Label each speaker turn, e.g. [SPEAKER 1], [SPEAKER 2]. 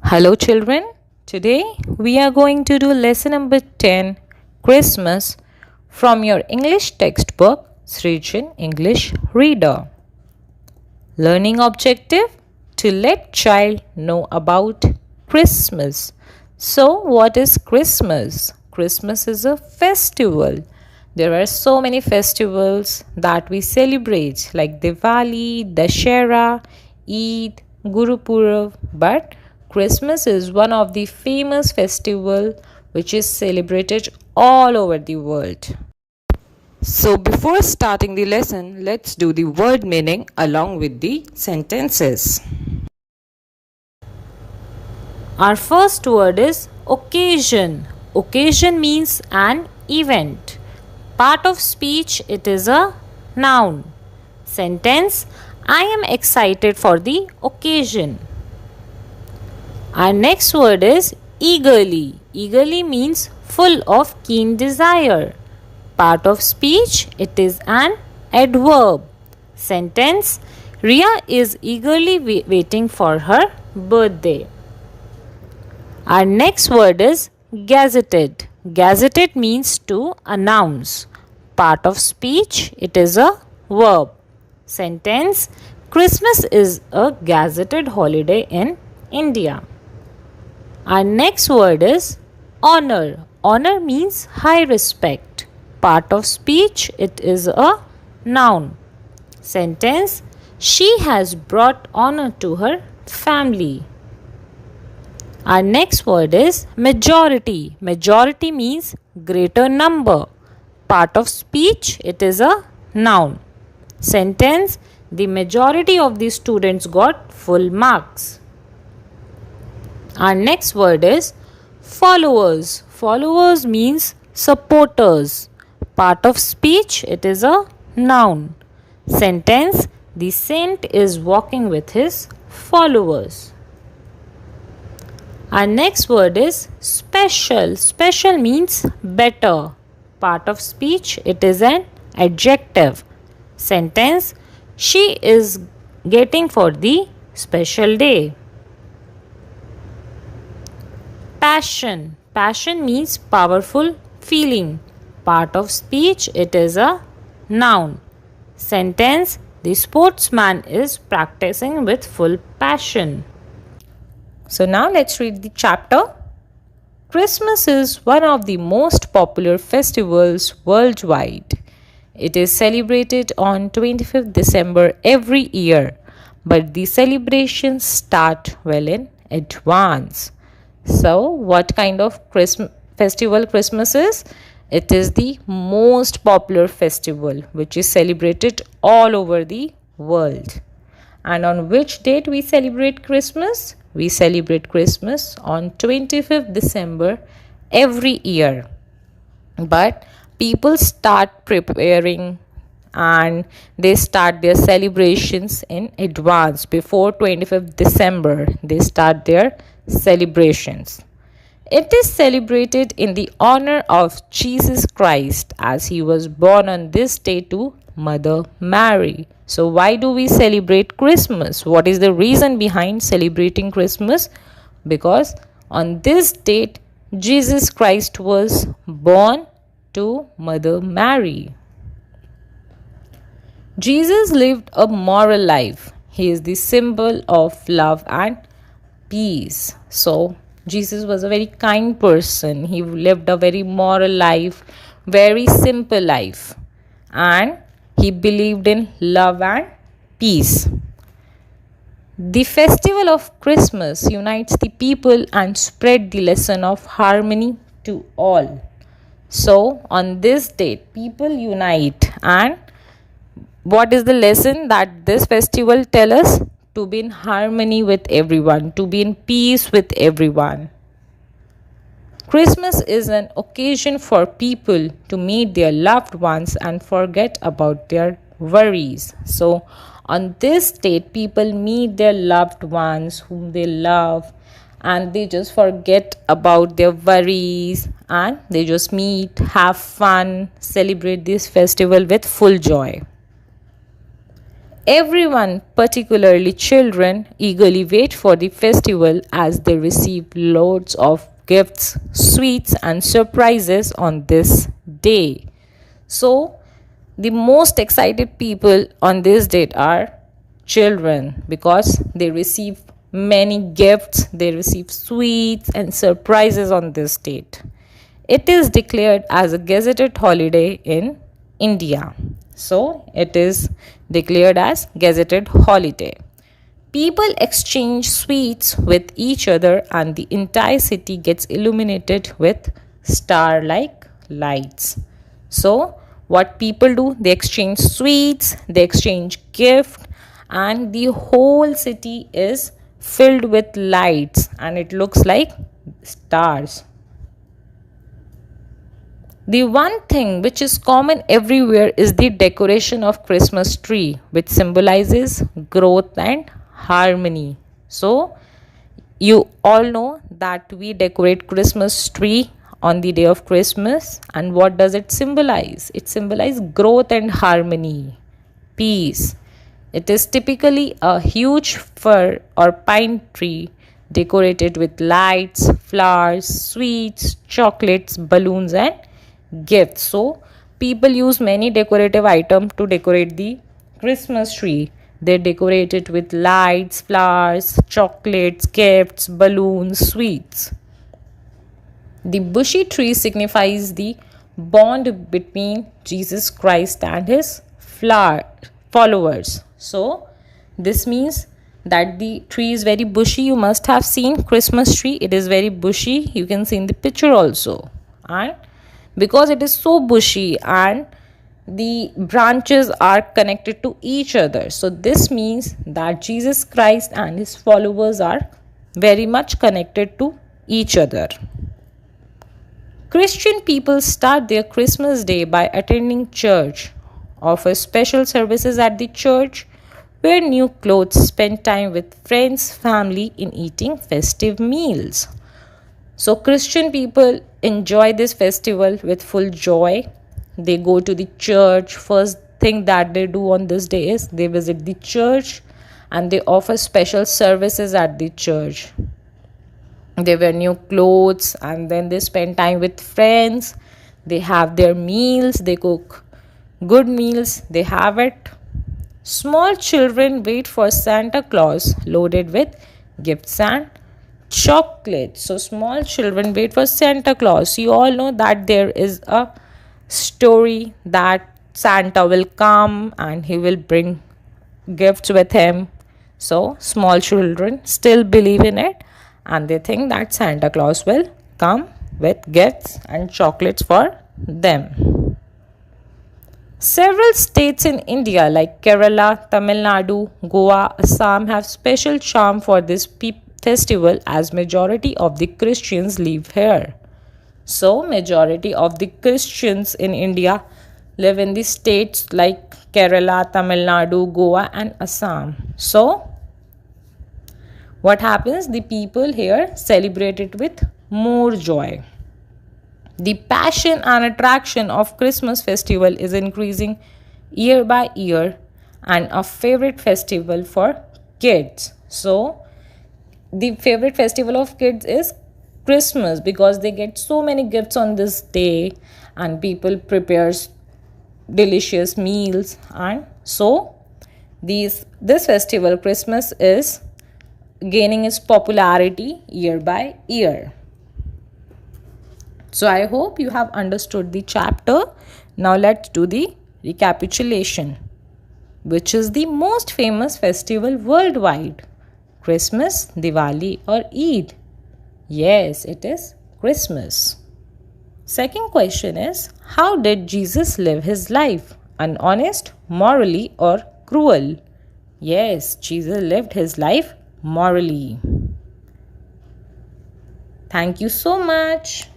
[SPEAKER 1] Hello, children. Today we are going to do lesson number 10 Christmas from your English textbook Srijan English Reader. Learning objective to let child know about Christmas. So, what is Christmas? Christmas is a festival. There are so many festivals that we celebrate like Diwali, Dashera, Eid, Guru Purab, but Christmas is one of the famous festival which is celebrated all over the world. So before starting the lesson, let's do the word meaning along with the sentences. Our first word is occasion. Occasion means an event. Part of speech, it is a noun. Sentence, I am excited for the occasion. Our next word is eagerly. Eagerly means full of keen desire. Part of speech, it is an adverb. Sentence, Ria is eagerly waiting for her birthday. Our next word is gazetted. Gazetted means to announce. Part of speech, it is a verb. Sentence, Christmas is a gazetted holiday in India. Our next word is honor. Honor means high respect. Part of speech, it is a noun. Sentence, she has brought honor to her family. Our next word is majority. Majority means greater number. Part of speech, it is a noun. Sentence, the majority of the students got full marks. Our next word is followers. Followers means supporters. Part of speech, it is a noun. Sentence, the saint is walking with his followers. Our next word is special. Special means better. Part of speech, it is an adjective. Sentence, she is getting for the special day. Passion. Passion means powerful feeling. Part of speech, it is a noun. Sentence, the sportsman is practicing with full passion. So now let's read the chapter. Christmas is one of the most popular festivals worldwide. It is celebrated on 25th December every year, but the celebrations start well in advance. So, what kind of festival Christmas is? It is the most popular festival which is celebrated all over the world. And on which date we celebrate Christmas? We celebrate Christmas on 25th December every year. But people start preparing and they start their celebrations in advance. Before 25th December, they start their celebrations. It is celebrated in the honor of Jesus Christ as he was born on this day to Mother Mary. So why do we celebrate Christmas? What is the reason behind celebrating Christmas? Because on this date Jesus Christ was born to Mother Mary. Jesus lived a moral life. He is the symbol of love and peace. So Jesus was a very kind person. He lived a very moral life, very simple life, and he believed in love and peace. The festival of Christmas unites the people and spread the lesson of harmony to all. So on this date people unite, and what is the lesson that this festival tells us? To be in harmony with everyone, to be in peace with everyone. Christmas is an occasion for people to meet their loved ones and forget about their worries. So on this date people meet their loved ones whom they love, and they just forget about their worries and they just meet, have fun, celebrate this festival with full joy. Everyone, particularly children, eagerly wait for the festival as they receive loads of gifts, sweets, and surprises on this day. So, the most excited people on this date are children because they receive many gifts, they receive sweets and surprises on this date. It is declared as a gazetted holiday in India. So, it is declared as gazetted holiday. People exchange sweets with each other and the entire city gets illuminated with star-like lights. So, what people do, they exchange sweets, they exchange gift, and the whole city is filled with lights and it looks like stars. The one thing which is common everywhere is the decoration of Christmas tree, which symbolizes growth and harmony. So, you all know that we decorate Christmas tree on the day of Christmas, and what does it symbolize? It symbolizes growth and harmony, peace. It is typically a huge fir or pine tree decorated with lights, flowers, sweets, chocolates, balloons, and gifts. So, people use many decorative items to decorate the Christmas tree. They decorate it with lights, flowers, chocolates, gifts, balloons, sweets. The bushy tree signifies the bond between Jesus Christ and his followers. So, this means that the tree is very bushy. You must have seen Christmas tree. It is very bushy. You can see in the picture also. And because it is so bushy and the branches are connected to each other, so this means that Jesus Christ and his followers are very much connected to each other. Christian people start their Christmas day by attending church, offer special services at the church, wear new clothes, spend time with friends, family in eating festive meals. So Christian people enjoy this festival with full joy. They go to the church. First thing that they do on this day is they visit the church and they offer special services at the church. They wear new clothes and then they spend time with friends. They have their meals. They cook good meals. They have it. Small children wait for Santa Claus loaded with gifts and chocolates. So small children wait for Santa Claus. You all know that there is a story that Santa will come and he will bring gifts with him. So small children still believe in it and they think that Santa Claus will come with gifts and chocolates for them. Several states in India like Kerala, Tamil Nadu, Goa, Assam have special charm for this festival as majority of the Christians live here. So majority of the Christians in India live in the states like Kerala, Tamil Nadu, Goa and Assam. So what happens? The people here celebrate it with more joy. The passion and attraction of Christmas festival is increasing year by year and a favorite festival for kids. So the favorite festival of kids is Christmas because they get so many gifts on this day and people prepares delicious meals, and so this festival Christmas is gaining its popularity year by year. So I hope you have understood the chapter. Now let's do the recapitulation. Which is the most famous festival worldwide? Christmas, Diwali or Eid? Yes, it is Christmas. Second question is, how did Jesus live his life? Honest, morally or cruel? Yes, Jesus lived his life morally. Thank you so much.